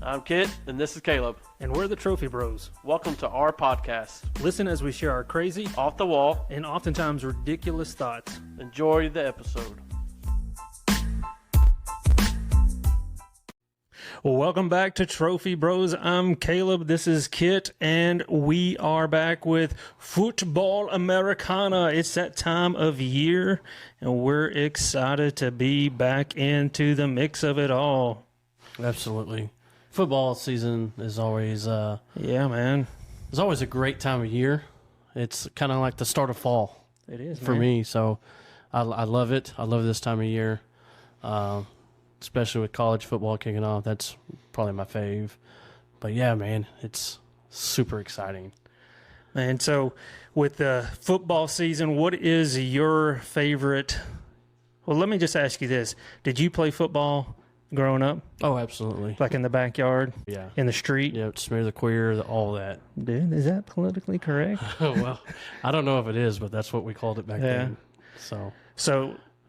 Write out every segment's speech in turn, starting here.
I'm Kit, and this is Caleb. And we're the Trophy Bros. Welcome to our podcast. Listen as we share our crazy, Off the wall, and oftentimes ridiculous thoughts. Enjoy the episode. Well, welcome back to Trophy Bros. I'm Caleb. This is Kit, and we are back with Futbol Americana. It's that time of year, and we're excited to be back into the mix of it all. Absolutely. Football season is always yeah, man. It's always a great time of year. It's kind of like the start of fall. It is for me. So I love it. I love this time of year, especially with college football kicking off. That's probably my fave. But yeah, man, it's super exciting. And so, with the football season, what is your favorite? Well, let me just ask you this: did you play football growing up? Oh, absolutely. Like in the backyard? Yeah. In the street? Yeah, smear the queer, all that. Dude, is that politically correct? Well, I don't know if it is, but that's what we called it back then. So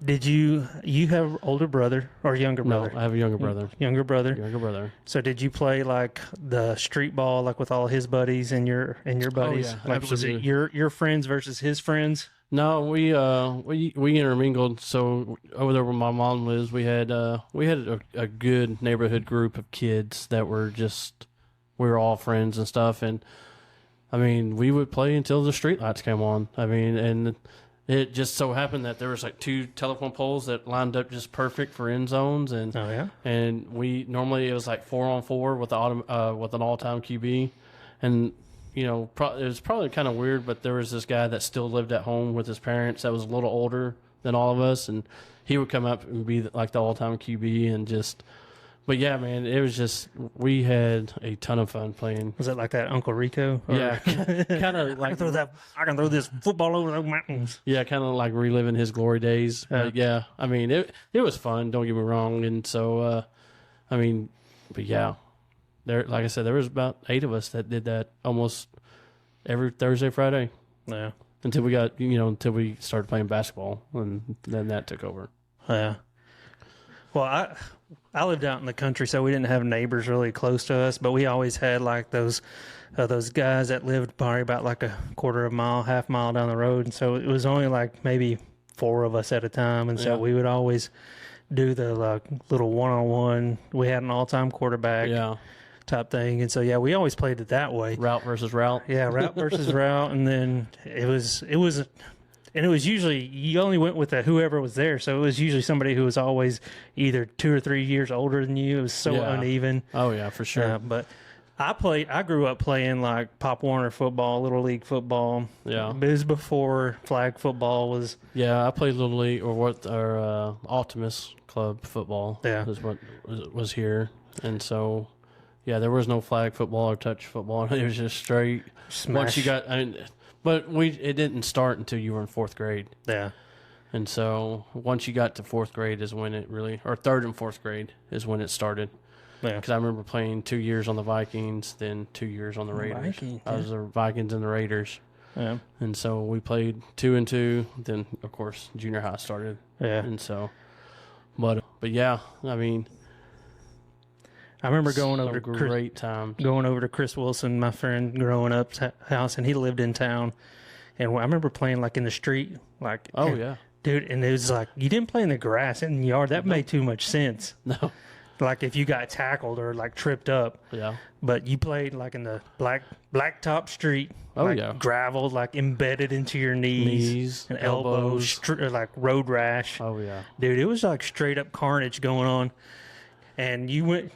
did you have older brother or younger brother? No, I have a younger brother. Younger brother? Younger brother. So did you play like the street ball, like with all his buddies and your buddies? Oh, yeah, like absolutely. Was it your friends versus his friends? No, we intermingled. So over there where my mom lives, we had a good neighborhood group of kids that we were all friends and stuff. And I mean, we would play until the street lights came on. I mean, and it just so happened that there was like two telephone poles that lined up just perfect for end zones. And and we normally it was like 4-on-4 with with an all-time QB, and you know, it was probably kind of weird, but there was this guy that still lived at home with his parents that was a little older than all of us, and he would come up and be like the all-time QB and just. But yeah, man, it was just we had a ton of fun playing. Was it like that Uncle Rico? Yeah, kind of like I can throw this football over those mountains. Yeah, kind of like reliving his glory days. But yeah, I mean, it was fun. Don't get me wrong, and so I mean, but yeah. There, like I said, there was about 8 of us that did that almost every Thursday, Friday. Yeah. Until we started playing basketball, and then that took over. Yeah. Well, I lived out in the country, so we didn't have neighbors really close to us, but we always had like those guys that lived probably about like a quarter of a mile, half mile down the road, and so it was only like maybe 4 of us at a time, and so we would always do the like little one-on-one. We had an all-time quarterback. Yeah. Type thing, and so we always played it that way. Route versus route. Yeah, route versus route, and then it was usually you only went with whoever was there, so it was usually somebody who was always either 2 or 3 years older than you. It was so uneven. Oh yeah, for sure. But I grew up playing like Pop Warner football, Little League football. Yeah, it was before flag football was. Yeah, I played Little League or Optimus Club football. Yeah, is what was here, and so. Yeah, there was no flag football or touch football. It was just straight. Smash. Once you got, but it didn't start until you were in 4th grade. Yeah, and so once you got to 4th grade is when it really, or 3rd and 4th grade is when it started. Yeah, because I remember playing 2 years on the Vikings, then 2 years on the Raiders. I was the Vikings and the Raiders. Yeah, and so we played 2 and 2. Then of course junior high started. Yeah, and so, but yeah, I mean. I remember going over to Chris Wilson, my friend growing up's house, and he lived in town. And I remember playing like in the street, like dude. And it was like you didn't play in the grass in the yard. That made too much sense. No, like if you got tackled or like tripped up. Yeah, but you played like in the blacktop street. Gravel like embedded into your knees and elbows, like road rash. Oh yeah, dude, it was like straight up carnage going on. And you went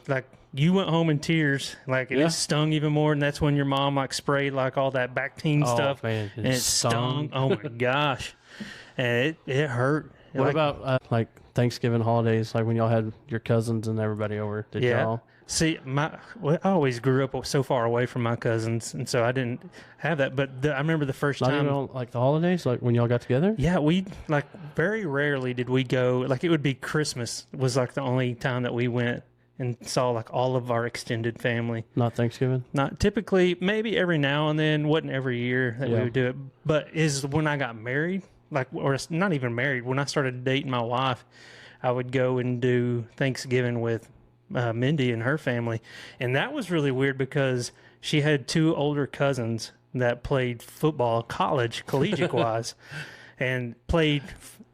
home in tears, like it stung even more, and that's when your mom like sprayed like all that Bactine stuff, man, and it stung. Oh my gosh, and it hurt. What about like Thanksgiving holidays, like when y'all had your cousins and everybody over? Did y'all? See, I always grew up so far away from my cousins, and so I didn't have that. But I remember the first time. Not even on, like the holidays, like when y'all got together? Yeah, we like very rarely did we go. Like it would be Christmas was like the only time that we went and saw like all of our extended family. Not Thanksgiving? Not typically, maybe every now and then. Wasn't every year that we would do it. But is when I got married, like, or not even married, when I started dating my wife, I would go and do Thanksgiving with Mindy and her family. And that was really weird because she had 2 older cousins that played football, collegiate wise, and played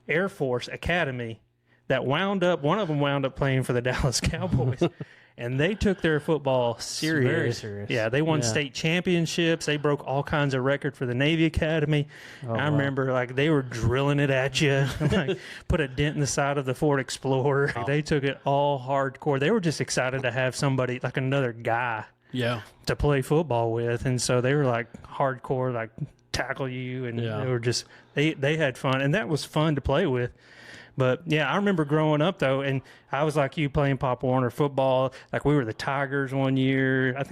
Air Force Academy that one of them wound up playing for the Dallas Cowboys. And they took their football serious. Very serious. Yeah, they won state championships. They broke all kinds of records for the Navy Academy. I remember, like, they were drilling it at you, like, put a dent in the side of the Ford Explorer. They took it all hardcore. They were just excited to have somebody, like another guy, to play football with. And so they were, like, hardcore, like, tackle you. And they were just, they had fun. And that was fun to play with. But, yeah, I remember growing up, though, and I was like you playing Pop Warner football. Like, we were the Tigers one year. I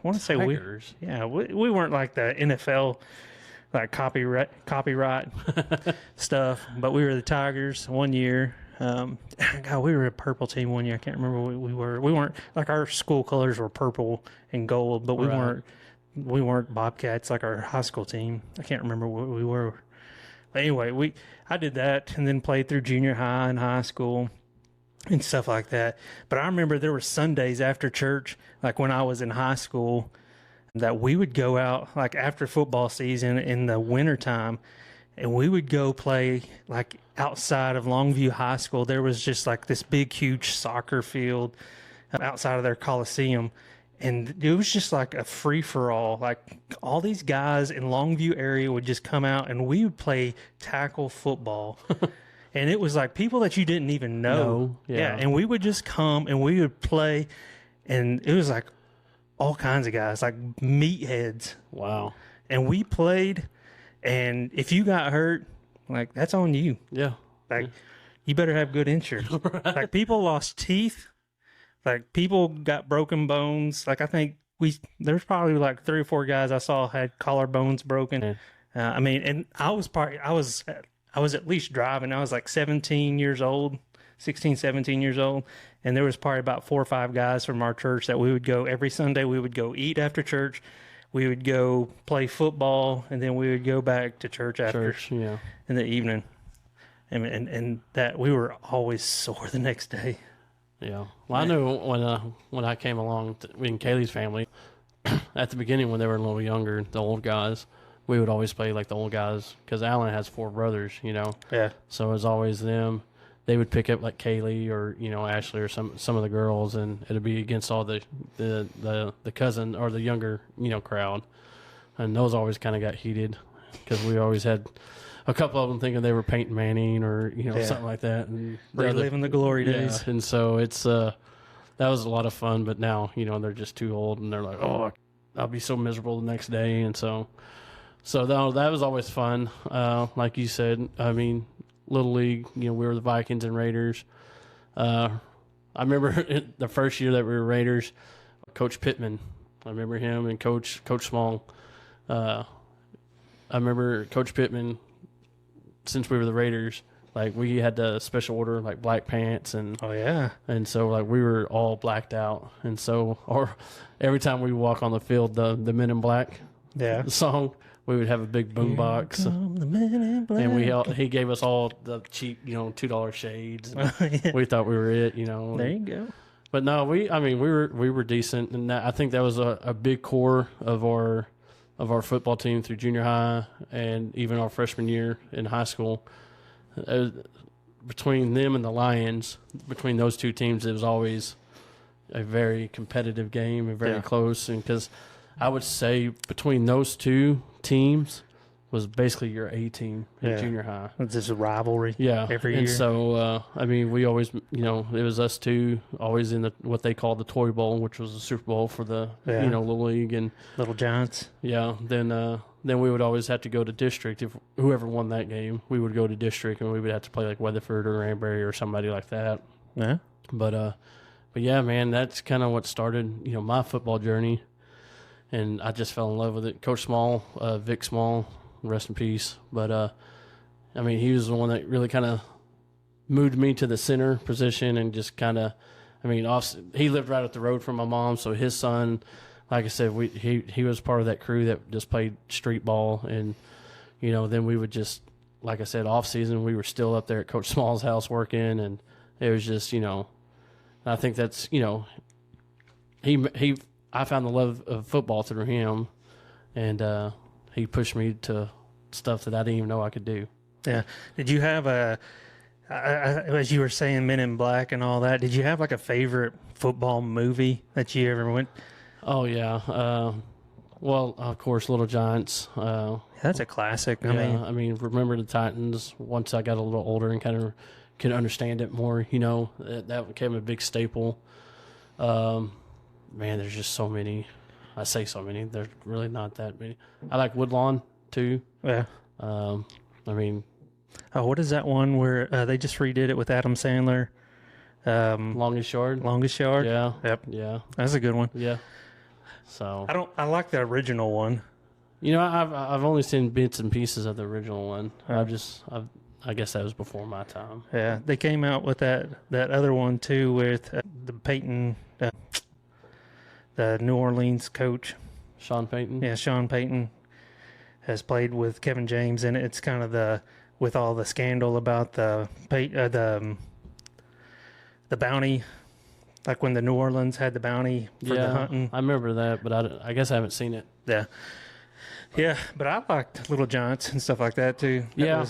want to say Tigers. we weren't like the NFL, like copyright stuff, but we were the Tigers one year. God, we were a purple team one year. I can't remember what we were. We weren't, like, our school colors were purple and gold, but we weren't Bobcats like our high school team. I can't remember what we were. But anyway, I did that and then played through junior high and high school and stuff like that. But I remember there were Sundays after church, like when I was in high school, that we would go out, like after football season in the wintertime, and we would go play, like, outside of Longview High School. There was just like this big, huge soccer field outside of their Coliseum. And it was just like a free-for-all. Like, all these guys in Longview area would just come out, and we would play tackle football. And it was like people that you didn't even know. Yeah, and we would just come, and we would play, and it was like all kinds of guys, like meatheads. Wow. And we played, and if you got hurt, like, that's on you. Yeah. Like, you better have good insurance. Right. Like, people lost teeth. Like, people got broken bones. Like, I think there's probably like 3 or 4 guys I saw had collarbones broken. Yeah. I mean, and I was at least driving. I was like 17 years old, 16, 17 years old. And there was probably about 4 or 5 guys from our church that we would go every Sunday. We would go eat after church. We would go play football, and then we would go back to church after in the evening. And that we were always sore the next day. Yeah. Well, I knew when I came along in Kaylee's family, at the beginning when they were a little younger, the old guys, we would always play like the old guys because Alan has 4 brothers, Yeah. So it was always them. They would pick up like Kaylee or, Ashley or some of the girls, and it'd be against all the cousin or the younger, crowd. And those always kind of got heated because we always had a couple of them thinking they were Peyton Manning or, something like that. And reliving the glory days. And so it's, that was a lot of fun, but now, they're just too old and they're like, oh, I'll be so miserable the next day. And so that was always fun. Like you said, I mean, Little League, we were the Vikings and Raiders. I remember the first year that we were Raiders, Coach Pittman. I remember him and Coach Small. I remember Coach Pittman, since we were the Raiders, like, we had the special order, like, black pants. And and so, like, we were all blacked out. And so, or every time we walk on the field, the Men in Black song, we would have a big boom box. And he gave us all the cheap, $2 shades. And we thought we were it, There you go. But no, we were decent. And I think that was a big core of our football team through junior high and even our freshman year in high school. Between them and the Lions, between those 2 teams, it was always a very competitive game and very close. And because I would say between those 2 teams was basically your A team in junior high. It's just a rivalry every year. And so, I mean, we always, it was us 2 always in what they called the Toy Bowl, which was the Super Bowl for the, Little League. And Little Giants. Yeah. Then we would always have to go to district. If whoever won that game, we would go to district, and we would have to play like Weatherford or Ranbury or somebody like that. Yeah. But yeah, man, that's kind of what started, my football journey. And I just fell in love with it. Coach Small, Vic Small, rest in peace. But, I mean, he was the one that really kind of moved me to the center position and just kind of, I mean, he lived right up the road from my mom, so his son, like I said, he was part of that crew that just played street ball. And, then we would just, like I said, off season, we were still up there at Coach Small's house working, and it was just, I think that's, I found the love of football through him, and he pushed me to stuff that I didn't even know I could do. Yeah. Did you have as you were saying, Men in Black and all that, did you have like a favorite football movie that you ever went? Oh, yeah. Well, of course, Little Giants. That's a classic. I mean, Remember the Titans. Once I got a little older and kind of could understand it more, that became a big staple. Man, there's just so many. I say so many. There's really not that many. I like Woodlawn too. Yeah. I mean, what is that one where they just redid it with Adam Sandler? Longest Yard. Longest Yard. Yeah. Yep. Yeah. That's a good one. Yeah. So I like the original one. I've only seen bits and pieces of the original one. I guess that was before my time. Yeah, they came out with that other one too with the Peyton, the New Orleans coach. Sean Payton. Yeah, Sean Payton has played with Kevin James in it. It's kind of with all the scandal about the bounty, like when the New Orleans had the bounty for the hunting. I remember that, but I guess I haven't seen it. Yeah. Yeah, but I liked Little Giants and stuff like that too. I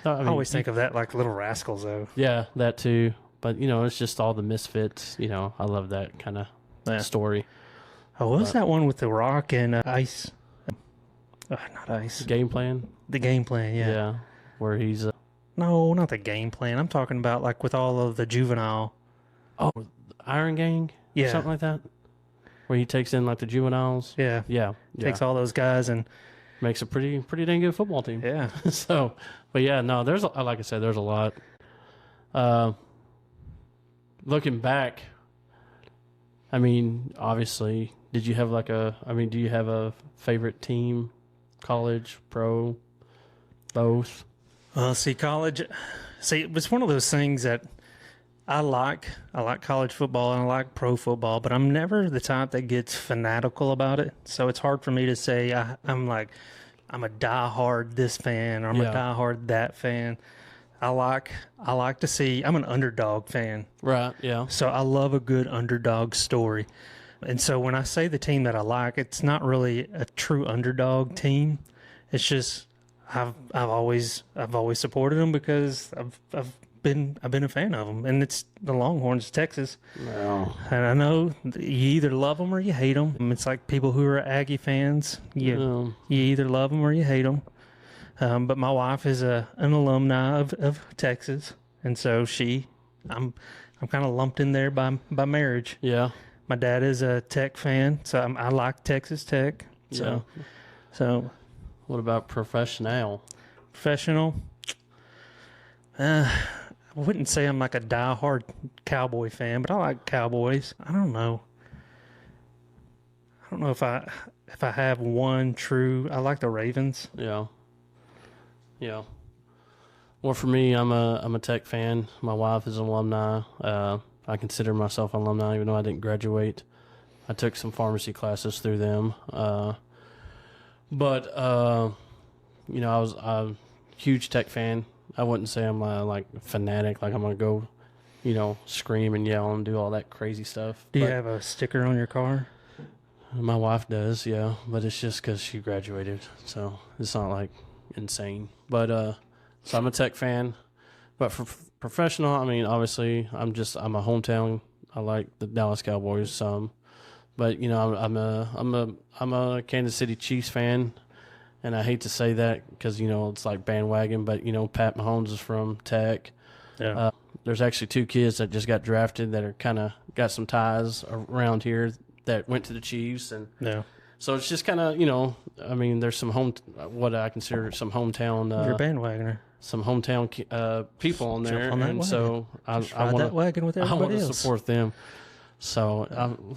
always think of that like Little Rascals though. Yeah, that too. But it's just all the misfits. I love that kind of story. Oh, what was that one with The Rock and Ice? Not Ice. Game Plan. The Game Plan, yeah. Yeah, where he's no, not the Game Plan. I'm talking about like with all of the juvenile. Oh, Iron Gang. Yeah, something like that. Where he takes in like the juveniles. Yeah. Takes all those guys and makes a pretty dang good football team. Yeah. So, but yeah, no, like I said, there's a lot. Looking back, I mean, obviously, do you have a favorite team, college, pro, both? College. It was one of those things that I like college football and I like pro football, but I'm never the type that gets fanatical about it. So it's hard for me to say I'm a diehard this fan or I'm a diehard that fan. I like to see. I'm an underdog fan. Right. Yeah. So I love a good underdog story. And so when I say the team that I like, it's not really a true underdog team. It's just I've always supported them because I've been a fan of them, and it's the Longhorns, Texas. No. And I know you either love them or you hate them. It's like people who are Aggie fans. You either love them or you hate them. But my wife is an alumni of Texas, and so I'm kind of lumped in there by marriage. Yeah. My dad is a Tech fan, so I like Texas Tech. So, yeah. So, what about professional? I wouldn't say I'm like a diehard Cowboy fan, but I like Cowboys. I don't know if I have one true. I like the Ravens. Yeah. Yeah. Well, for me, I'm a Tech fan. My wife is an alumni. I consider myself an alumni, even though I didn't graduate. I took some pharmacy classes through them. But I was a huge Tech fan. I wouldn't say I'm like a fanatic, like I'm going to go, scream and yell and do all that crazy stuff. Do you have a sticker on your car? My wife does, yeah, but it's just because she graduated, so it's not like insane. But so I'm a Tech fan, but for professional, I mean, obviously, I'm a hometown. I like the Dallas Cowboys some, but I'm a Kansas City Chiefs fan. And I hate to say that because, it's like bandwagon, but, Pat Mahomes is from Tech. Yeah. There's actually two kids that just got drafted that are kind of got some ties around here that went to the Chiefs. And so it's just kind of, there's some what I consider some hometown. You're a bandwagoner. Some hometown people on there. On that and wagon. So I want that wagon with everybody else. To support them. So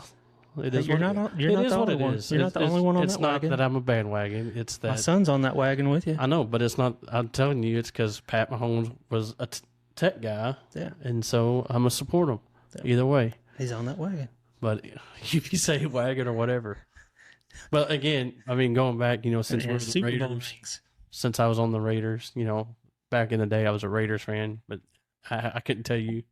it is. You're not the only one. You're not the only one on that wagon. It's not that I'm a bandwagon. It's that my son's on that wagon with you. I know, but it's not. I'm telling you, it's because Pat Mahomes was a Tech guy. Yeah, and so I'm gonna support him either way. He's on that wagon. But if you say wagon or whatever. But again, I mean, going back, since we're the Raiders, since I was on the Raiders, back in the day, I was a Raiders fan, but I couldn't tell you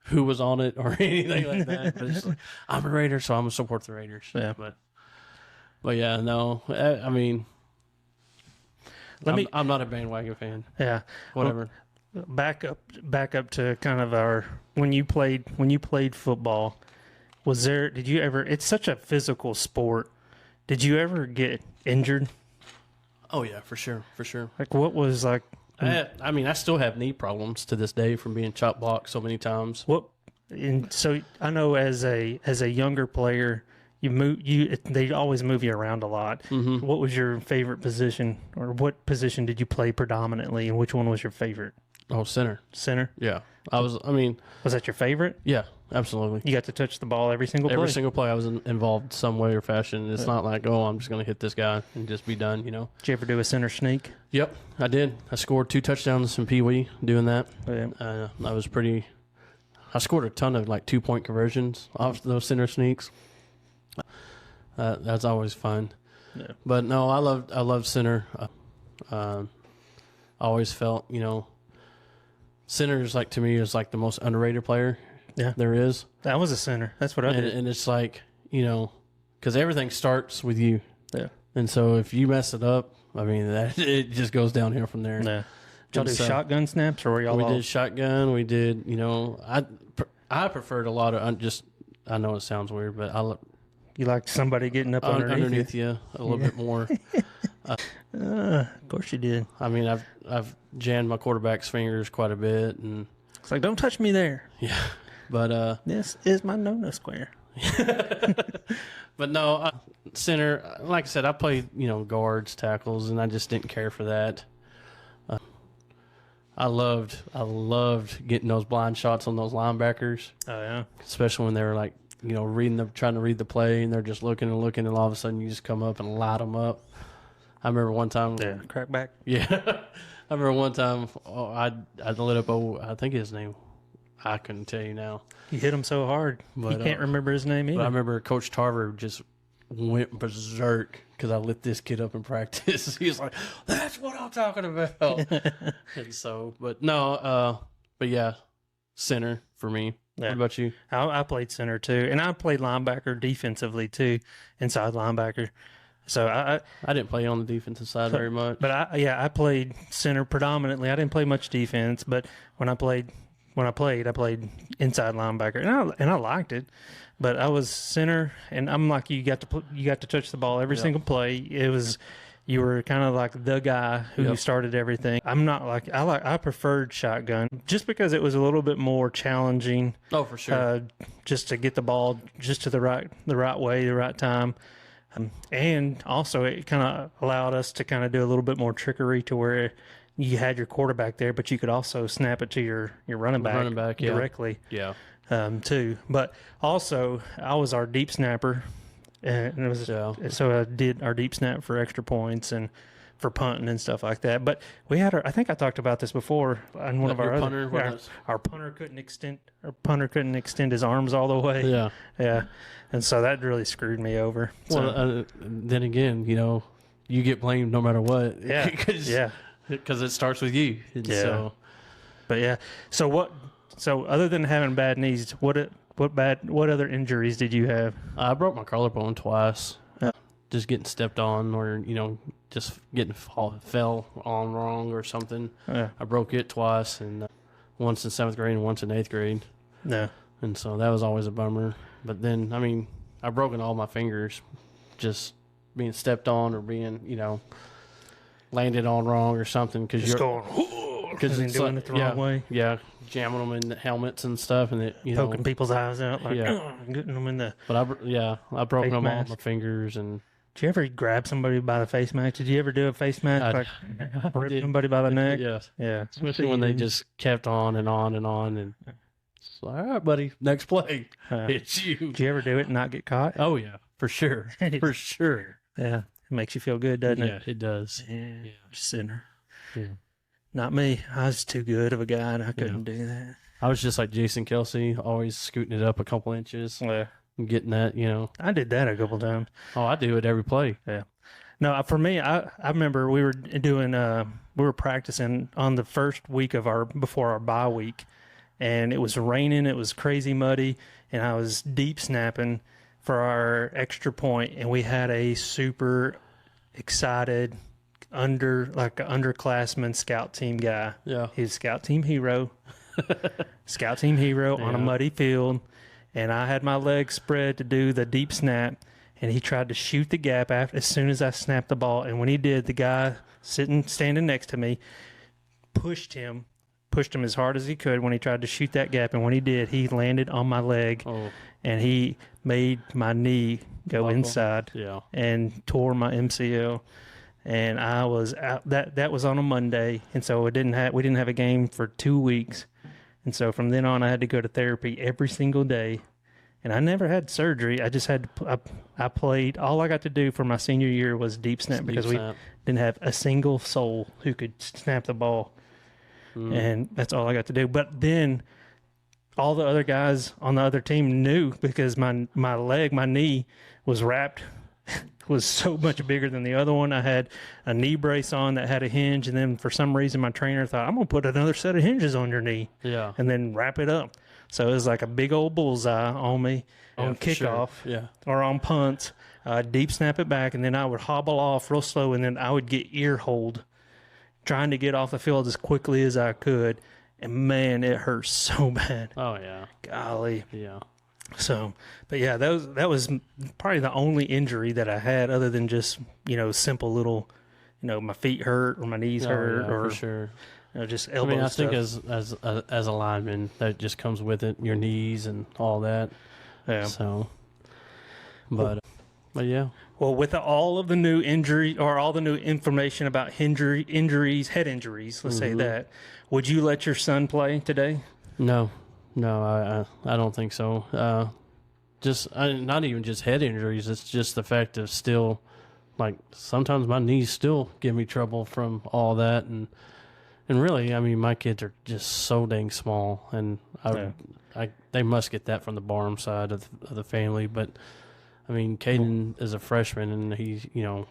who was on it or anything like that. But it's like, I'm a Raider, so I'm gonna support the Raiders. Yeah. But yeah, no. I mean, I'm not a bandwagon fan. Yeah. Whatever. Well, back up to kind of our when you played football. Did you ever? It's such a physical sport. Did you ever get injured? Oh yeah, for sure. Like what was like? I mean, I still have knee problems to this day from being chop blocked so many times. And so I know as a younger player, they always move you around a lot. Mm-hmm. What was your favorite position, or what position did you play predominantly, and which one was your favorite? Oh, center. Center. Yeah, was that your favorite? Yeah, absolutely. You got to touch the ball every single play. Every single play, I was involved some way or fashion. It's not like, I'm just going to hit this guy and just be done, Did you ever do a center sneak? Yep, I did. I scored 2 touchdowns in Pee Wee doing that. Yeah. I scored a ton of 2-point conversions off those center sneaks. That's always fun. Yeah. But no, I loved center. I always felt, center is to me is the most underrated player. Yeah. There is. That was a center. That's what I did. And it's because everything starts with you. Yeah. And so if you mess it up, it just goes downhill from there. Yeah. Did y'all do shotgun snaps, or were y'all? We did shotgun. We did. I preferred a lot of I know it sounds weird, but you like somebody getting up underneath you a little bit more. Of course you did. I've jammed my quarterback's fingers quite a bit, and it's like, don't touch me there. Yeah, but this is my no square. But no, center. Like I said, I played guards, tackles, and I just didn't care for that. I loved getting those blind shots on those linebackers. Oh yeah, especially when they were trying to read the play, and they're just looking, and all of a sudden you just come up and light them up. I remember one time. Yeah, crackback. Yeah, I remember one time. I lit up. I think his name. I couldn't tell you now. You hit him so hard, but you can't remember his name either. But I remember Coach Tarver just went berserk because I lit this kid up in practice. He was like, "That's what I'm talking about." And so, but no, but yeah, center for me. Yeah. What about you? I played center too, and I played linebacker defensively too, inside linebacker. So I didn't play on the defensive side very much. But I played center predominantly. I didn't play much defense, but when I played inside linebacker, and I liked it. But I was center, and I'm like you got to touch the ball every single play. You were kind of like the guy who started everything. I'm not I preferred shotgun just because it was a little bit more challenging. Oh, for sure. Just to get the ball just to the right way, the right time. And also it kind of allowed us to kind of do a little bit more trickery to where you had your quarterback there, but you could also snap it to your running back directly. Yeah. Too. But also I was our deep snapper. And it was so I did our deep snap for extra points and for punting and stuff like that. But we had I think I talked about this before on one of our other. Our punter couldn't extend his arms all the way. Yeah, yeah, and so that really screwed me over. Well, then again, you get blamed no matter what. Yeah, because it starts with you. And so, but yeah. So what? So other than having bad knees, what other injuries did you have? I broke my collarbone twice. Just getting stepped on, or just getting fell on wrong or something. Yeah. I broke it twice, and once in 7th grade and once in 8th grade. Yeah. And so that was always a bummer. But then, I've broken all my fingers, just being stepped on or being landed on wrong or something because you're going because they're doing it the wrong way. Yeah, jamming them in the helmets and stuff, and poking people's eyes out, getting them in the. But I broke them all my fingers. And did you ever grab somebody by the face mask? Did you ever do a face mask rip somebody by the neck? Yes. Yeah. Especially when they just kept on and on and on, and it's like, all right, buddy, next play, it's you. Did you ever do it and not get caught? Oh yeah, for sure, for sure. Yeah, it makes you feel good, doesn't it? Yeah, it does. Yeah, sinner. Yeah. Not me. I was too good of a guy, and I couldn't do that. I was just like Jason Kelsey, always scooting it up a couple inches. Yeah. And getting that, I did that a couple times. Oh, I do it every play. Yeah. No, for me, I remember we were practicing on the first week before our bye week, and it was raining. It was crazy muddy, and I was deep snapping for our extra point, and we had a super excited underclassman scout team guy. Yeah. He's scout team hero. Scout team hero on a muddy field, and I had my legs spread to do the deep snap, and he tried to shoot the gap as soon as I snapped the ball. And when he did, the guy standing next to me pushed him as hard as he could when he tried to shoot that gap. And when he did, he landed on my leg, and he made my knee go inside and tore my MCL. And I was out. That was on a Monday, and so we didn't have a game for 2 weeks. And so from then on, I had to go to therapy every single day. And I never had surgery. I just had I played. All I got to do for my senior year was deep snap because we didn't have a single soul who could snap the ball. And that's all I got to do. But then all the other guys on the other team knew, because my knee was wrapped, was so much bigger than the other one. I had a knee brace on that had a hinge, and then for some reason my trainer thought, I'm going to put another set of hinges on your knee and then wrap it up. So it was like a big old bullseye on me on kickoff or on punts. Deep snap it back, and then I would hobble off real slow, and then I would get ear hold, trying to get off the field as quickly as I could. And, man, it hurt so bad. Oh, yeah. Golly. Yeah. So, but yeah, that was probably the only injury that I had, other than just, simple little, my feet hurt or my knees hurt, or for sure. Just elbow I stuff. think as a lineman, that just comes with it, your knees and all that. Yeah. So, but yeah. Well, with all of the new injury, or all the new information about injuries, head injuries, let's say that, would you let your son play today? No, I don't think so. Not even just head injuries. It's just the fact of still, like, sometimes my knees still give me trouble from all that, and really, I mean, my kids are just so dang small, and they must get that from the Barham side of the family. But I mean, Caden is a freshman, and he's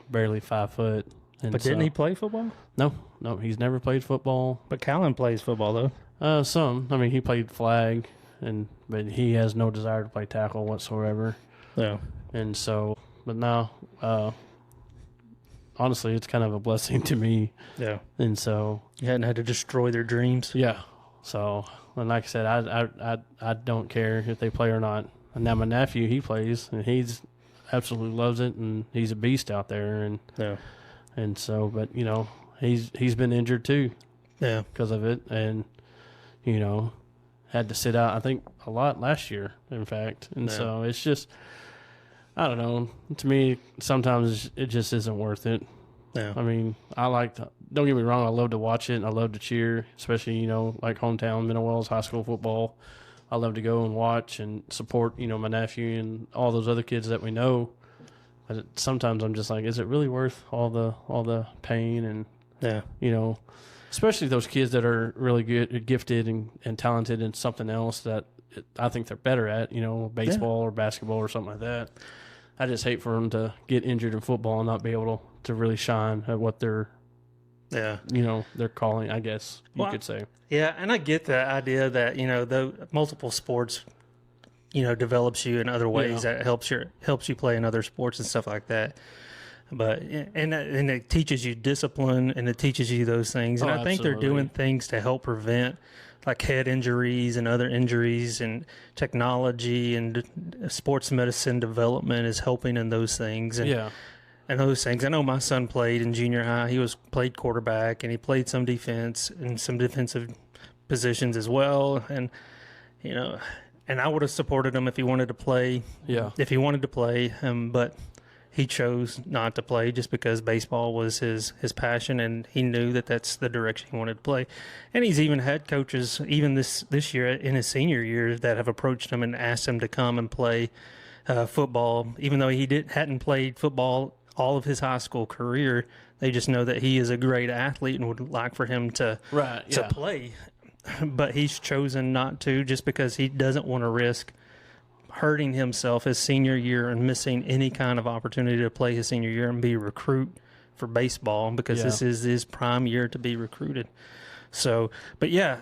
barely 5 foot. And but didn't he play football? No, he's never played football. But Callan plays football though. Some. I mean, he played flag, but he has no desire to play tackle whatsoever. Yeah. And so, but now, honestly, it's kind of a blessing to me. Yeah. And so you hadn't had to destroy their dreams. Yeah. So, and like I said, I don't care if they play or not. And now my nephew, he plays, and he's absolutely loves it, and he's a beast out there. And and so, but he's been injured too. Yeah. Because of it, and had to sit out, I think, a lot last year, in fact. And so it's just, I don't know. To me, sometimes it just isn't worth it. Yeah. I mean, don't get me wrong, I love to watch it, and I love to cheer, especially, like hometown, Middle Wells high school football. I love to go and watch and support, my nephew and all those other kids that we know. But sometimes I'm just like, is it really worth all the pain and, especially those kids that are really good, gifted and talented in something else that I think they're better at, baseball or basketball or something like that. I just hate for them to get injured in football and not be able to really shine at what they're, they're calling, I guess you could say. Yeah, and I get the idea that, the multiple sports, develops you in other ways that helps you play in other sports and stuff like that. But and it teaches you discipline, and it teaches you those things. And I think they're doing things to help prevent like head injuries and other injuries, and technology and sports medicine development is helping in those things. And, and those things. I know my son played in junior high. He played quarterback, and he played some defense and some defensive positions as well. And and I would have supported him if he wanted to play. Yeah. If he wanted to play, but he chose not to play just because baseball was his passion, and he knew that that's the direction he wanted to play. And he's even had coaches, even this year in his senior year, that have approached him and asked him to come and play football, even though he hadn't played football all of his high school career. They just know that he is a great athlete and would like for him to play. But he's chosen not to, just because he doesn't want to risk hurting himself his senior year and missing any kind of opportunity to play his senior year and be a recruit for baseball, because this is his prime year to be recruited. So, but yeah,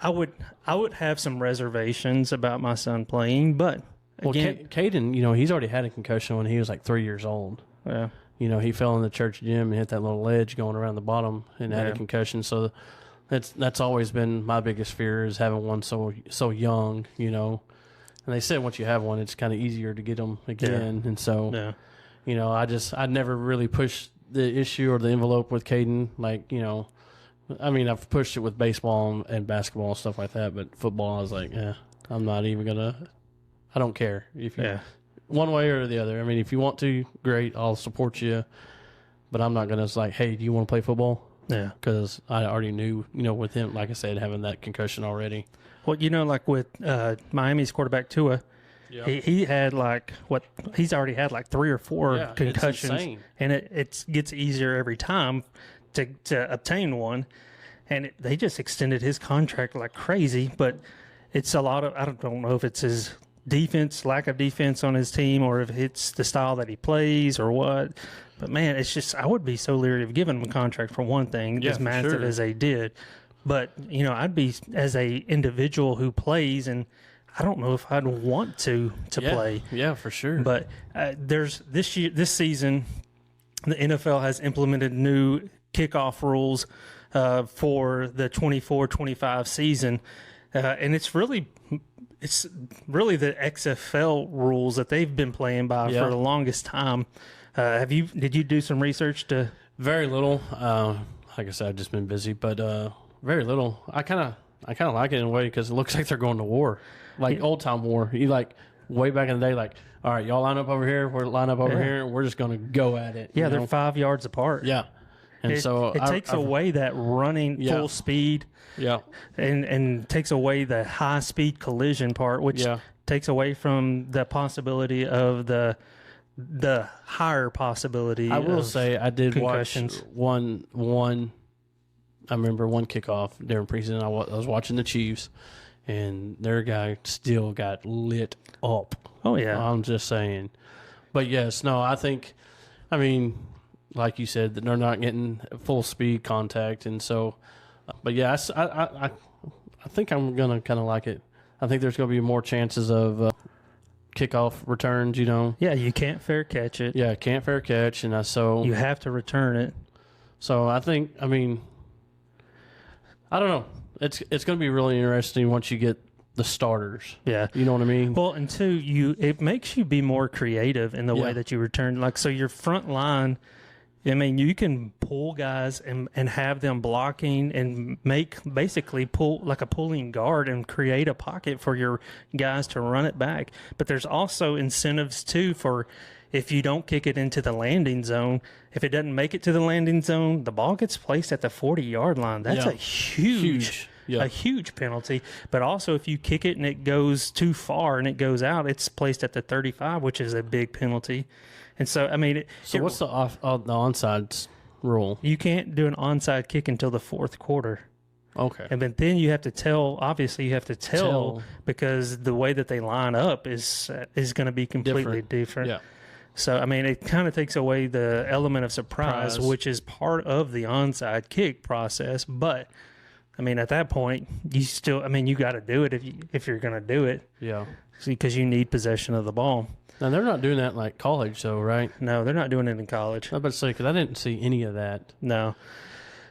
I would have some reservations about my son playing, but again, Caden, he's already had a concussion when he was like 3 years old. yeah, He fell in the church gym and hit that little ledge going around the bottom and had a Yeah. concussion. So that's always been my biggest fear is having one so young. And they said once you have one, it's kind of easier to get them again. And so, yeah. I never really pushed the issue or the envelope with Caden. I've pushed it with baseball and basketball and stuff like that, but football, I was like, I'm not even I don't care if you, one way or the other. I mean, if you want to, great, I'll support you, but I'm not going to like, hey, do you want to play football? Yeah. Because I already knew, with him, like I said, having that concussion already. Well, like with Miami's quarterback Tua, he had he's already had like 3 or 4 concussions, it's insane. and it gets easier every time to obtain one, and they just extended his contract like crazy. But it's a lot of, I don't know if it's his lack of defense on his team, or if it's the style that he plays or what. But man, it's just, I would be so leery of giving him a contract for one thing, as massive as they did. But I'd be, as a individual who plays, and I don't know if I'd want to play. Yeah, for sure. But there's this season, the NFL has implemented new kickoff rules for the 24-25 season, and it's really the XFL rules that they've been playing by for the longest time. Did you do some research to? Very little. Like I said, I've just been busy, but very little. I kind of like it in a way because it looks like they're going to war, like old time war. You way back in the day, all right, y'all line up over here, we're line up over here, and we're just going to go at it. Yeah, they're 5 yards apart. Yeah. And it takes away that running full speed. Yeah. And takes away the high speed collision part, which takes away from the possibility of the higher possibility. I will say I did concussions. watch one. I remember one kickoff during preseason. I was watching the Chiefs, and their guy still got lit up. Oh yeah, I'm just saying. But yes, no, I think. I mean, like you said, that they're not getting full speed contact, and so. But yeah, I think I'm gonna kind of like it. I think there's gonna be more chances of kickoff returns. Yeah, you can't fair catch it. Yeah, can't fair catch, and so you have to return it. So I think, I don't know. It's going to be really interesting once you get the starters. Yeah, you know what I mean. Well, and two, it makes you be more creative in the way that you return. So your front line. You can pull guys and have them blocking and basically pull like a pulling guard and create a pocket for your guys to run it back. But there's also incentives too for if you don't kick it into the landing zone, if it doesn't make it to the landing zone, the ball gets placed at the 40-yard line. That's a huge penalty. But also if you kick it and it goes too far and it goes out, it's placed at the 35, which is a big penalty. And so, what's the onside rule? You can't do an onside kick until the fourth quarter. Okay. And then you have to tell, obviously you have to tell because the way that they line up is going to be completely different. Yeah. So, it kind of takes away the element of surprise, which is part of the onside kick process. But, at that point, you still, you got to do it if you're going to do it. Yeah. Because you need possession of the ball. Now, they're not doing that in like college, though, right? No, they're not doing it in college. I was about to say, because I didn't see any of that. No.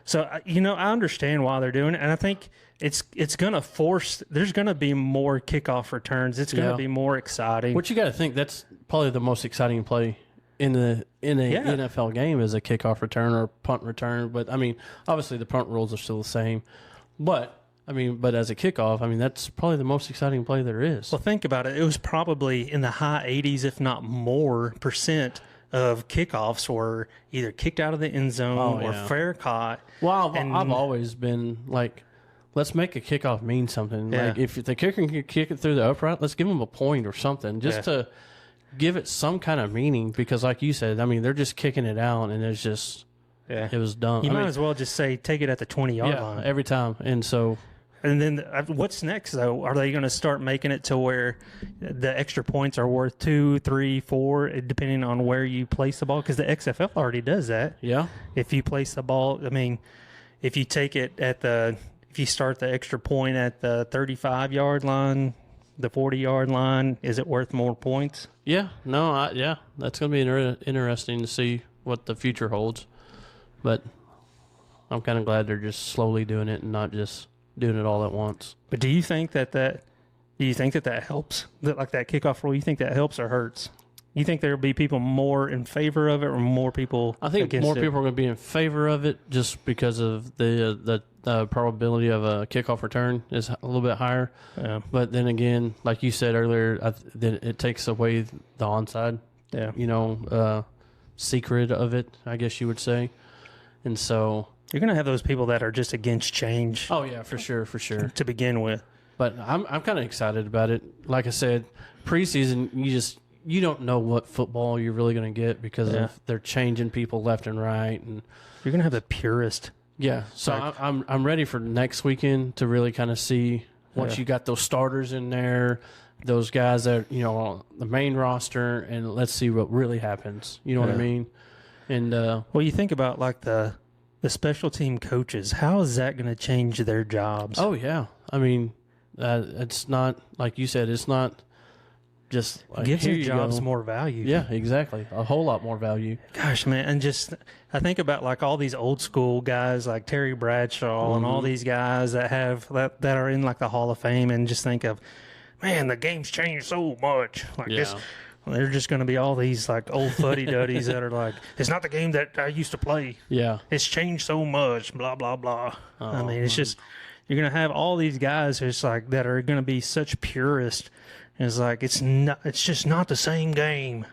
So, I understand why they're doing it, and I think it's going to force – there's going to be more kickoff returns. It's going to be more exciting. What you got to think, that's probably the most exciting play in a NFL game is a kickoff return or punt return. But, obviously the punt rules are still the same. But as a kickoff, that's probably the most exciting play there is. Well, think about it. It was probably in the high 80s, if not more, % of kickoffs were either kicked out of the end zone or fair caught. Well, I've always been like, let's make a kickoff mean something. Yeah. Like, if the kicker can kick it through the upright, let's give them a point or something just to give it some kind of meaning. Because, like you said, they're just kicking it out, and it's just, it was dumb. You might as well just say, take it at the 20-yard line. Every time. And so... And then what's next, though? Are they going to start making it to where the extra points are worth 2, 3, 4, depending on where you place the ball? Because the XFL already does that. Yeah. If you place the ball, if you take it at the if you start the extra point at the 35-yard line, the 40-yard line, is it worth more points? Yeah, no, yeah, that's going to be interesting to see what the future holds. But I'm kind of glad they're just slowly doing it and not just doing it all at once. But do you think that helps? That like that kickoff rule, you think that helps or hurts? You think there'll be people more in favor of it or more people I think against more it? people are going to be in favor of it just because of the probability of a kickoff return is a little bit higher. Yeah. But then again, like you said earlier, then it takes away the onside, Yeah. secret of it, I guess you would say. And so You're going to have those people that are just against change oh yeah, for sure. to begin with. But I'm kind of excited about it. Like I said, preseason you don't know what football you're really going to get because of they're changing people left and right, and You're going to have the purest. yeah. So I'm ready for next weekend to really kind of see once you got those starters in there, those guys that on the main roster, and let's see what really happens. You know what I mean? And Well, you think about like the special team coaches. How is that going to change their jobs? oh yeah, I mean, it's not like you said. It's not just like, Gives here their you jobs go. more value. Yeah, exactly. A whole lot more value. Gosh, man, and just I think about like all these old school guys like Terry Bradshaw and all these guys that have that are in like the Hall of Fame, and just think of, man, the game's changed so much. Like this, they're just going to be all these like old fuddy duddies that are like, it's not the game that I used to play. Yeah. It's changed so much. Blah blah blah. I mean, it's just you're going to have all these guys who's like that are going to be such purists. It's like it's just not the same game,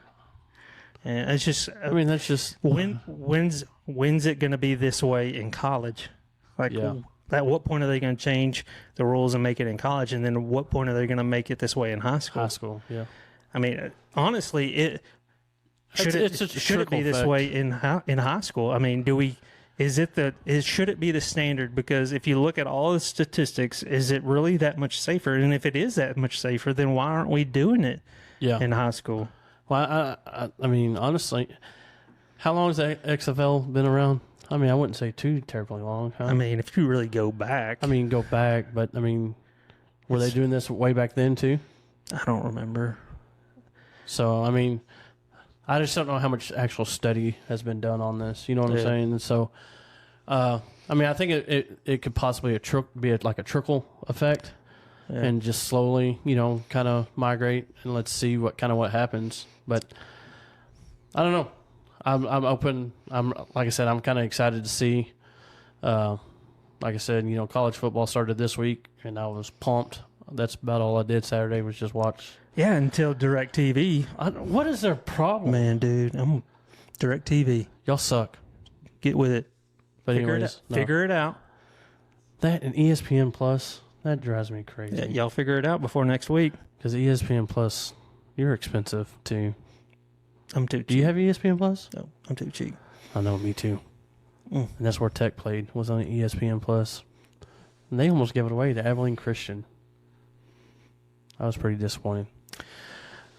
and it's just. I mean, that's just When's it going to be this way in college? Like, at what point are they going to change the rules and make it in college? And then at what point are they going to make it this way in high school? high school. Yeah. I mean, honestly, should it be this effect. way in high school? I mean, should it be the standard? Because if you look at all the statistics, is it really that much safer? And if it is that much safer, then why aren't we doing it in high school? Well, I mean, honestly, how long has the XFL been around? I mean, I wouldn't say too terribly long. Huh? I mean, if you really go back. I mean, go back, but I mean, were they doing this way back then too? I don't remember. So, I mean, I just don't know how much actual study has been done on this. You know what I'm saying? And so, I mean, I think it could possibly be like a trickle effect, and just slowly, kind of migrate, and let's see what happens. But I don't know. I'm open. Like I said, I'm kind of excited to see. Like I said, college football started this week, and I was pumped. That's about all I did Saturday was just watch. Yeah, until DirecTV. What is their problem? Man, dude, I'm DirecTV. Y'all suck. Get with it. But Figure it out. That and ESPN Plus, that drives me crazy. Yeah, y'all figure it out before next week. Because ESPN Plus, you're expensive too. I'm too cheap. Do you have ESPN Plus? No, I'm too cheap. I know, me too. And that's where Tech played, was on ESPN Plus. And they almost gave it away to Abilene Christian. I was pretty disappointed.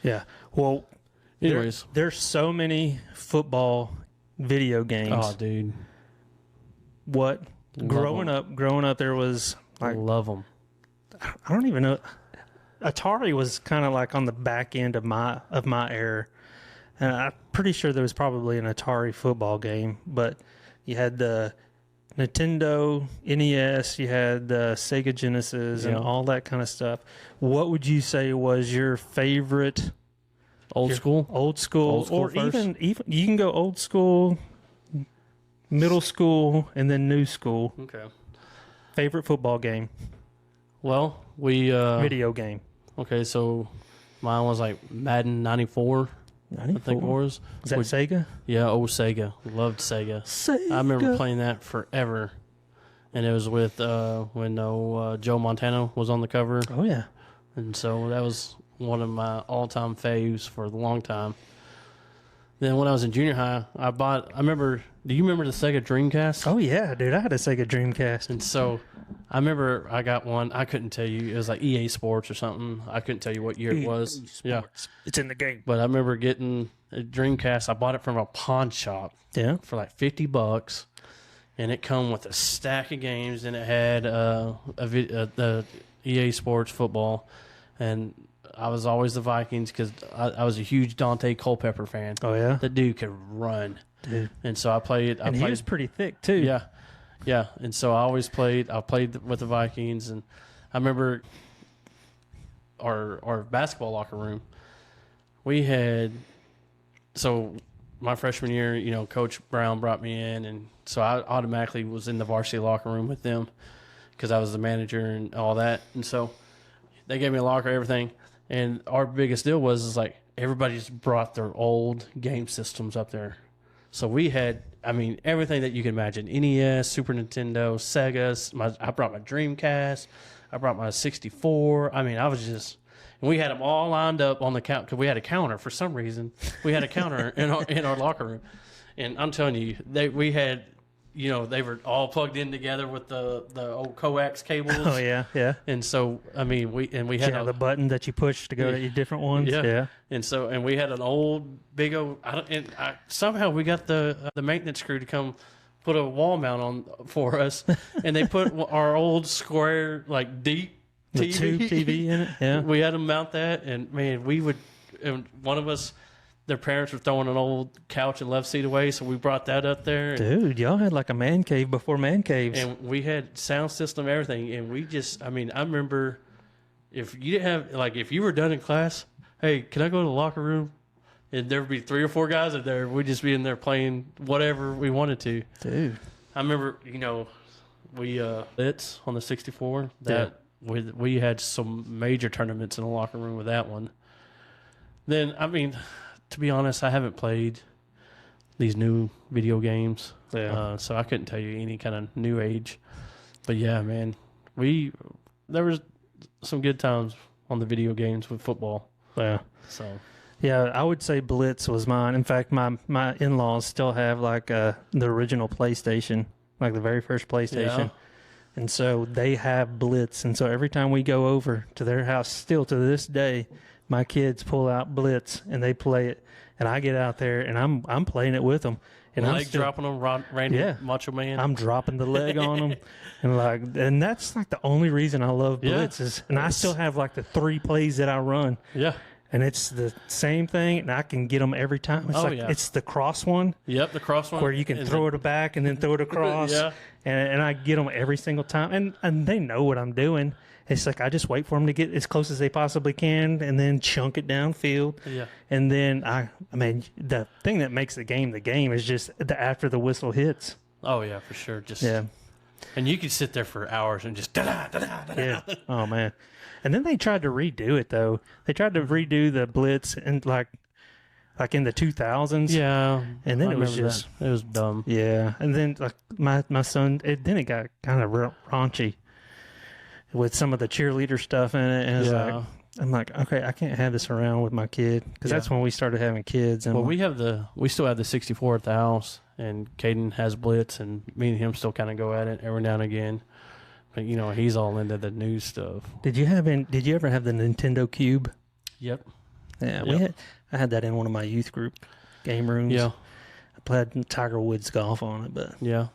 Yeah. Well, anyways, there's so many football video games. Oh, dude. What? Growing up, there was like, love them. I don't even know. Atari was kind of like on the back end of my era, and I'm pretty sure there was probably an Atari football game. But you had the Nintendo NES, you had the Sega Genesis, and all that kind of stuff. What would you say was your favorite? Old school, or first? even you can go old school, middle school, and then new school. Okay. Favorite football game? Well, we Video game. Okay, so mine was like Madden 94. 94? I think it was. Is that Sega? Yeah, old Sega. Loved Sega. I remember playing that forever. And it was with when Joe Montana was on the cover. Oh, yeah. And so that was one of my all-time faves for a long time. Then when I was in junior high, do you remember the Sega Dreamcast? Oh, yeah, dude. I had a Sega Dreamcast. And so I remember I got one. I couldn't tell you. It was like EA Sports or something. I couldn't tell you what year it was. Sports. Yeah. It's in the game. But I remember getting a Dreamcast. I bought it from a pawn shop. Yeah. For like $50. and it come with a stack of games, and it had the EA Sports football, and I was always the Vikings because I was a huge Dante Culpepper fan. Oh yeah, that dude could run, dude. And so I played. He was pretty thick too. Yeah, yeah. And so I always played. I played with the Vikings, and I remember our basketball locker room. We had my freshman year, Coach Brown brought me in, and so I automatically was in the varsity locker room with them because I was the manager and all that. And so they gave me a locker, everything. And our biggest deal was like everybody just brought their old game systems up there. So we had, everything that you can imagine: NES, Super Nintendo, Sega. I brought my Dreamcast. I brought my 64. I was just. And we had them all lined up on the count because we had a counter for some reason. We had a counter in our locker room, and I'm telling you, they were all plugged in together with the old coax cables. Oh yeah, yeah. And so we had the button that you push to go to your different ones. Yeah. And we had an old big old. Somehow we got the maintenance crew to come put a wall mount on for us, and they put our old square deep. The tube TV in it, yeah. We had them mount that, and man, and one of us, their parents were throwing an old couch and love seat away, so we brought that up there. Dude, y'all had like a man cave before man caves. And we had sound system, everything, and we just, I remember if you didn't have, if you were done in class, hey, can I go to the locker room? And there would be 3 or 4 guys in there. We'd just be in there playing whatever we wanted to. Dude. I remember, we, it's on the 64, that... We had some major tournaments in the locker room with that one. Then, to be honest, I haven't played these new video games. Yeah. So I couldn't tell you any kind of new age. But yeah, man, there was some good times on the video games with football. Yeah. So. Yeah, I would say Blitz was mine. In fact, my in-laws still have the original PlayStation, the very first PlayStation. Yeah. And so they have Blitz. And so every time we go over to their house, still to this day, my kids pull out Blitz and they play it. And I get out there and I'm playing it with them. And I'm dropping them, Randy Macho Man. I'm dropping the leg on them. And that's the only reason I love Blitz I still have the 3 plays that I run. Yeah. And it's the same thing, and I can get them every time. It's the cross one. Yep, the cross one. Where you can throw it back and then throw it across. Yeah. And I get them every single time. And they know what I'm doing. It's I just wait for them to get as close as they possibly can and then chunk it downfield. Yeah. And then, the thing that makes the game is just after the whistle hits. Oh, yeah, for sure. Yeah. And you could sit there for hours and just da-da, da-da, da-da. Yeah. Oh, man. And then they tried to redo it, though. They tried to redo the Blitz and like in the 2000s. Yeah. And then it was just... It was dumb. Yeah. And then my son... Then it got kind of raunchy with some of the cheerleader stuff in it. And it's I'm like, okay, I can't have this around with my kid. Because that's when we started having kids. And we still have the 64 at the house. And Caden has Blitz. And me and him still kind of go at it every now and again. But, he's all into the new stuff. Did you ever have the Nintendo Cube? Yep. Yeah, I had that in one of my youth group game rooms. Yeah. I played Tiger Woods golf on it, but yeah.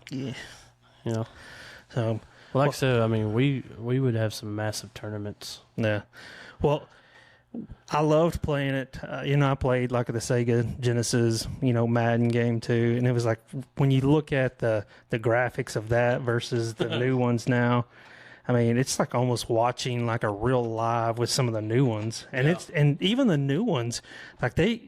So, I said, we would have some massive tournaments. Yeah. Well, I loved playing it. I played the Sega Genesis, Madden game too, and it was when you look at the graphics of that versus the new ones now, it's almost watching a real live with some of the new ones, and and even the new ones,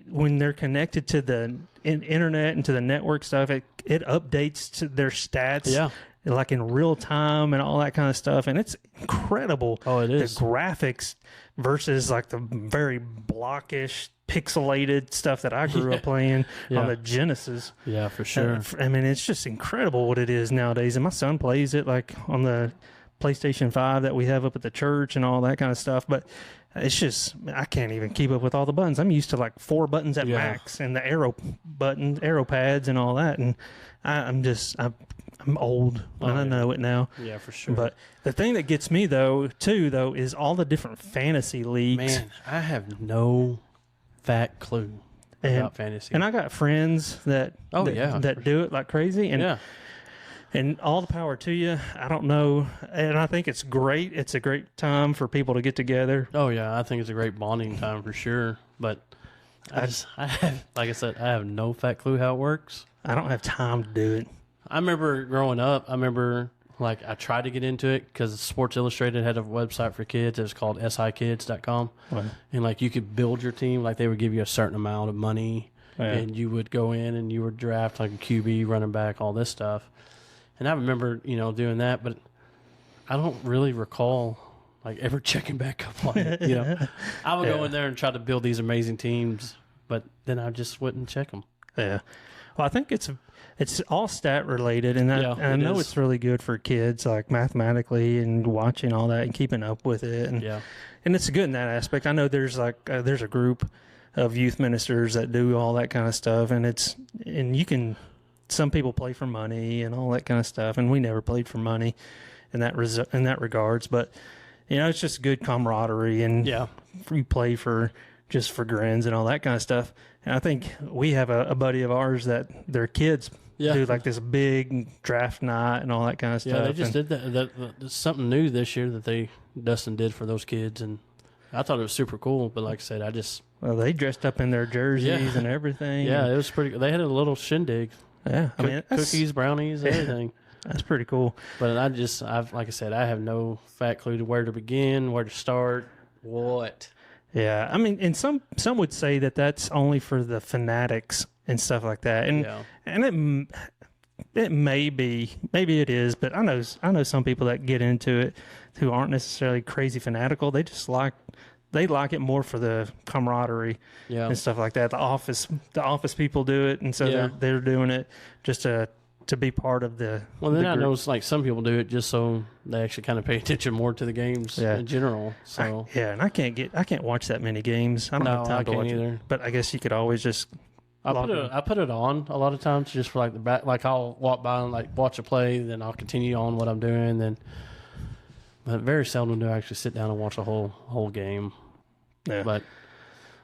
when they're connected to the internet and to the network stuff, it updates to their stats. Yeah. In real time and all that kind of stuff, and it's incredible. Oh, it is. The graphics versus the very blockish, pixelated stuff that I grew up playing on the Genesis. Yeah, for sure. It's just incredible what it is nowadays, and my son plays it on the PlayStation 5 that we have up at the church and all that kind of stuff. But it's just I can't even keep up with all the buttons. I'm used to 4 buttons at max and the arrow pads and all that, and I'm old and I know it now. Yeah, for sure. But the thing that gets me too, is all the different fantasy leagues. Man, I have no fat clue about fantasy. And I got friends that do it like crazy. And And all the power to you. I don't know. And I think it's great. It's a great time for people to get together. Oh yeah, I think it's a great bonding time for sure. But I have, like I said, I have no fat clue how it works. I don't have time to do it. I remember growing up, like I tried to get into it because Sports Illustrated had a website for kids. It was called sikids.com. Right. And like you could build your team. Like they would give you a certain amount of money and you would go in and you would draft like a QB, running back, all this stuff. And I remember, doing that, but I don't really recall like ever checking back up on it. I would go in there and try to build these amazing teams, but then I just wouldn't check them. Yeah. Well, I think it's all stat related, and I know it's really good for kids, like mathematically and watching all that and keeping up with it, and it's good in that aspect. I know there's there's a group of youth ministers that do all that kind of stuff, and you can. Some people play for money and all that kind of stuff, and we never played for money in that regards. But it's just good camaraderie, and you play for grins and all that kind of stuff. And I think we have a buddy of ours that their kids do like this big draft night and all that kind of stuff. Yeah, they just did that. That's something new this year that Dustin did for those kids, and I thought it was super cool. But like I said, they dressed up in their jerseys and everything. Yeah, it was pretty. They had a little shindig. Yeah, I mean cookies, brownies, everything. That's pretty cool. But like I said, I have no fat clue to where to begin, where to start, what. Yeah, I mean, and some would say that that's only for the fanatics and stuff like that, and it may be, maybe it is, but I know some people that get into it who aren't necessarily crazy fanatical. They just like it more for the camaraderie and stuff like that. The office people do it, and so they're doing it just to be part of the. Well, then I know it's like some people do it just so they actually kind of pay attention more to the games in general. So and I can't watch that many games. I don't have time to watch either. It. But I guess you could always just. I put it on a lot of times just for like the back. Like I'll walk by and like watch a play, then I'll continue on what I'm doing. But very seldom do I actually sit down and watch a whole game. Yeah.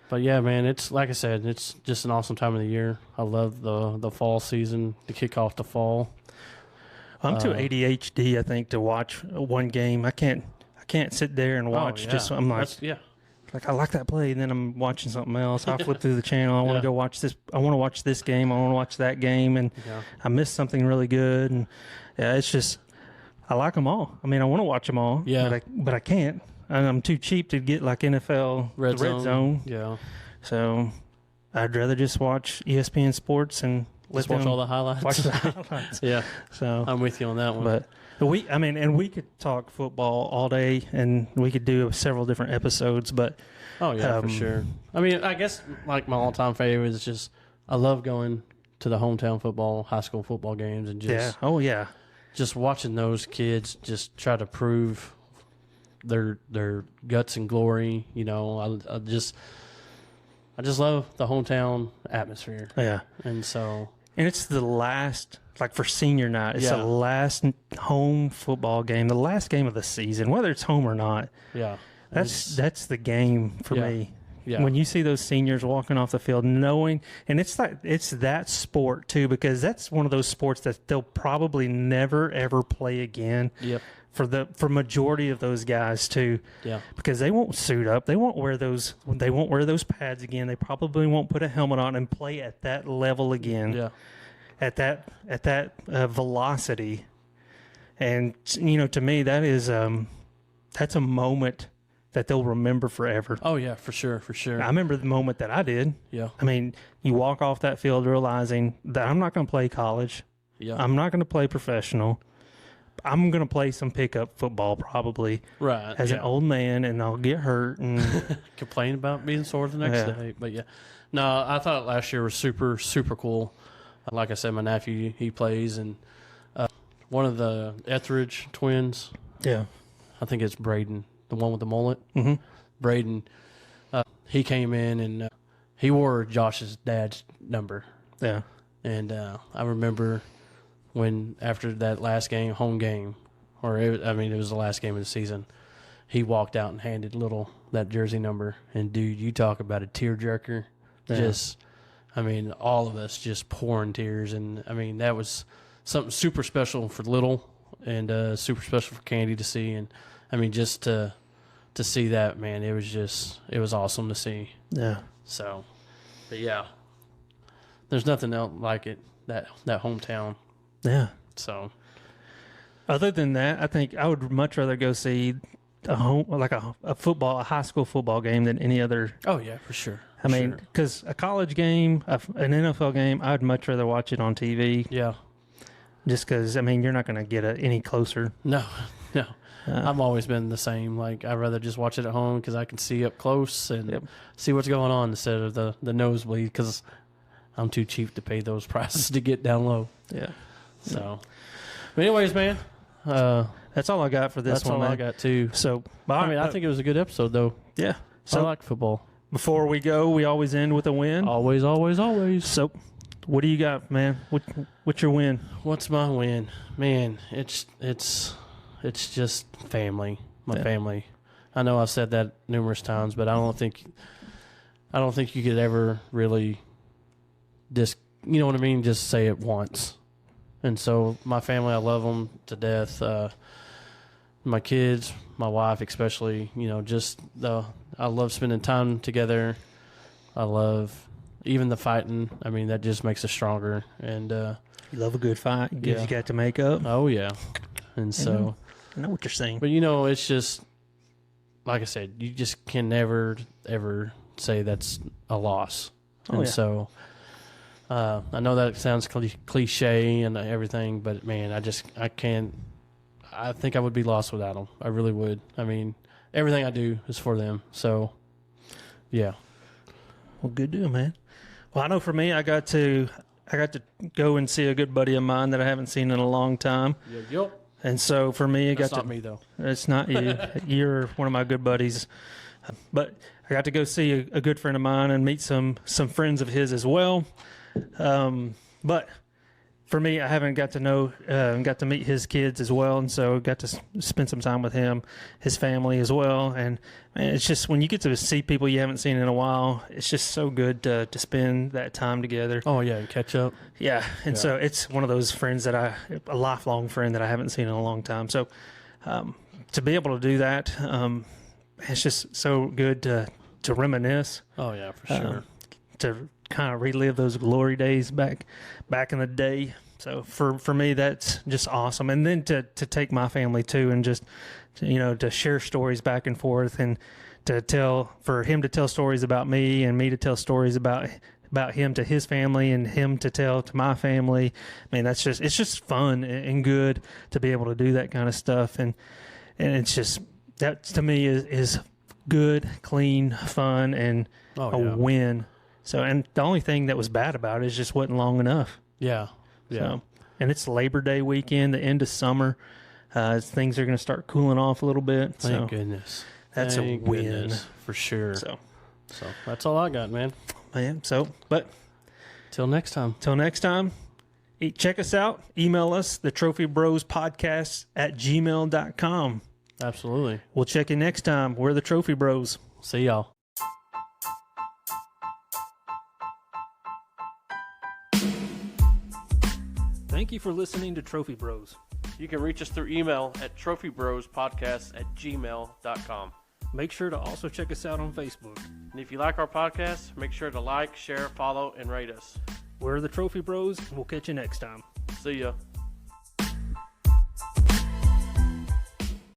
But yeah, man, it's like I said, it's just an awesome time of the year. I love the fall season to kick off the fall. I'm too ADHD, I think, to watch one game. I can't sit there and watch. I'm like, like I like that play, and then I'm watching something else. I'll flip through the channel. I want to go watch this. I want to watch this game. I want to watch that game, and I missed something really good. And it's just I like them all. I mean, I want to watch them all. Yeah, but I can't. And I'm too cheap to get like NFL Red Zone. Yeah. So I'd rather just watch ESPN Sports and watch all the highlights. Watch the highlights. Yeah. So I'm with you on that one. But we could talk football all day, and we could do several different episodes. But for sure. I mean, I guess like my all-time favorite is just I love going to the hometown football, high school football games, and just just watching those kids just try to prove their guts and glory. I just love the hometown atmosphere. Yeah. And it's the last, like for senior night, it's the last home football game, the last game of the season, whether it's home or not. Yeah. That's the game for me. Yeah. When you see those seniors walking off the field, knowing, and it's that sport too, because that's one of those sports that they'll probably never ever play again. Yep. For majority of those guys too. Yeah. Because they won't suit up. They won't wear those pads again. They probably won't put a helmet on and play at that level again. Yeah. At that velocity. And to me that is that's a moment that they'll remember forever. Oh yeah, for sure. I remember the moment that I did. Yeah. I mean, you walk off that field realizing that I'm not going to play college. Yeah. I'm not going to play professional. I'm going to play some pickup football probably as an old man, and I'll get hurt and complain about being sore the next day. But no, I thought last year was super, super cool. Like I said, my nephew, he plays, and one of the Etheridge twins. Yeah. I think it's Braden, the one with the mullet. Mm-hmm. Braden, he came in and he wore Josh's dad's number. Yeah. And I remember when after that last game, home game, it was the last game of the season, he walked out and handed that jersey number. And dude, you talk about a tearjerker. Yeah. All of us just pouring tears. And that was something super special for Little and super special for Candy to see. And I mean, just to see that, man, it was awesome to see. Yeah. So, but yeah, there's nothing else like it, that hometown. Yeah. So, other than that, I think I would much rather go see a high school football game than any other. oh yeah, for sure. I mean, because a college game, an NFL game, I'd much rather watch it on TV. Yeah. Just because, I mean, you're not going to get any closer. No. I've always been the same. Like, I'd rather just watch it at home because I can see up close and see what's going on instead of the nosebleed, because I'm too cheap to pay those prices to get down low. Yeah. So, but anyways, man, that's all I got for this that's one. all Man. I got too. So, I mean, I think it was a good episode though. Yeah. So I So like football. before we go, we always end with a win. Always, always, always. So, what do you got, man? What's your win? What's my win? Man, it's just family. My family. I know I've said that numerous times, but I don't think you could ever really just, you know what I mean, just say it once. And so my family, I love them to death. My kids, my wife especially, you know, I love spending time together. I love even the fighting. I mean, that just makes us stronger. And You love a good fight. Gives you got to make up. oh yeah. And so I know what you're saying. but you know, it's just like I said, you just can never ever say that's a loss. Oh, And yeah. so I know that sounds cliche and everything, but man, I can't. I think I would be lost without them. I really would. I mean, everything I do is for them. So, yeah. Well, good deal, man. Well, I know for me, I got to go and see a good buddy of mine that I haven't seen in a long time. Yep. And so for me, That's not me though. It's not you. You're one of my good buddies. But I got to go see a good friend of mine and meet some friends of his as well. But for me, I haven't got to meet his kids as well, and so got to spend some time with him, his family as well. And man, it's just when you get to see people you haven't seen in a while, it's just so good to spend that time together. Oh yeah, and catch up. Yeah, and Yeah. so it's one of those friends a lifelong friend that I haven't seen in a long time. So to be able to do that, it's just so good to reminisce. Oh yeah, for sure. To kind of relive those glory days back in the day. So for me, that's just awesome. And then to take my family too, and just to share stories back and forth, and for him to tell stories about me, and me to tell stories about him to his family, and him to tell to my family. I mean, it's just fun and good to be able to do that kind of stuff. And it's just, that to me is good, clean, fun, and a win. So, and the only thing that was bad about it is just wasn't long enough. Yeah. Yeah. So, and it's Labor Day weekend, the end of summer. Things are going to start cooling off a little bit. Thank goodness. That's Thank a win goodness, for sure. So that's all I got, man. But Till next time. till next time, check us out. Email us, the Trophy Bros Podcast @gmail.com. Absolutely. We'll check you next time. We're the Trophy Bros. See y'all. Thank you for listening to Trophy Bros. You can reach us through email at trophybrospodcast@gmail.com. Make sure to also check us out on Facebook. And if you like our podcast, make sure to like, share, follow, and rate us. We're the Trophy Bros, and we'll catch you next time. See ya.